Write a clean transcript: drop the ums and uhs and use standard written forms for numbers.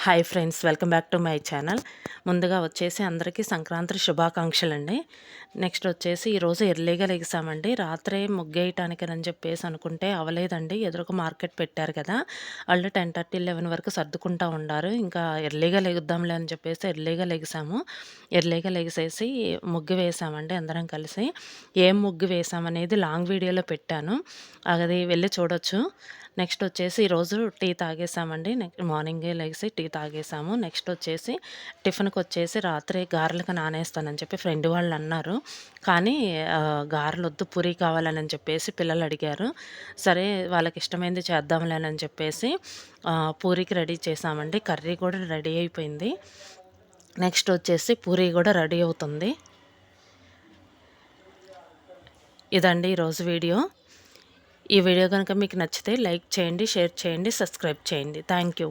Hi friends, welcome back to my channel. ముందుగా వచ్చేసి అందరికీ సంక్రాంతి శుభాకాంక్షలండి. నెక్స్ట్ వచ్చేసి ఈరోజు ఎర్లీగా లెగిసామండి. రాత్రే ముగ్గేయటానికని చెప్పేసి అనుకుంటే అవ్వలేదండి. ఎదురుగా మార్కెట్ పెట్టారు కదా, వాళ్ళు 10:30, 11 వరకు సర్దుకుంటా ఉండారు. ఇంకా ఎర్లీగా లెగుద్దాంలే అని చెప్పేసి ఎర్లీగా లెగిసాము. ఎర్లీగా లెగిసేసి ముగ్గు వేసామండి అందరం కలిసి. ఏం ముగ్గు వేసామనేది లాంగ్ వీడియోలో పెట్టాను, అది వెళ్ళి చూడొచ్చు. నెక్స్ట్ వచ్చేసి ఈరోజు టీ తాగేసామండి. మార్నింగే లెగిసి టీ తాగేసాము. నెక్స్ట్ వచ్చేసి టిఫిన్‌కి వచ్చేసి రాత్రి గారెలకి నానేస్తానని చెప్పి ఫ్రెండ్ వాళ్ళు అన్నారు. కానీ గారెలొద్దు, పూరి కావాలని చెప్పేసి పిల్లలు అడిగారు. సరే వాళ్ళకి ఇష్టమైంది చేద్దాంలే అని చెప్పేసి పూరికి రెడీ చేసామండి. కర్రీ కూడా రెడీ అయిపోయింది. నెక్స్ట్ వచ్చేసి పూరి కూడా రెడీ అవుతుంది. ఇదండి ఈరోజు వీడియో. ఈ వీడియో కనుక మీకు నచ్చితే లైక్ చేయండి, షేర్ చేయండి, సబ్స్క్రైబ్ చేయండి. Thank you.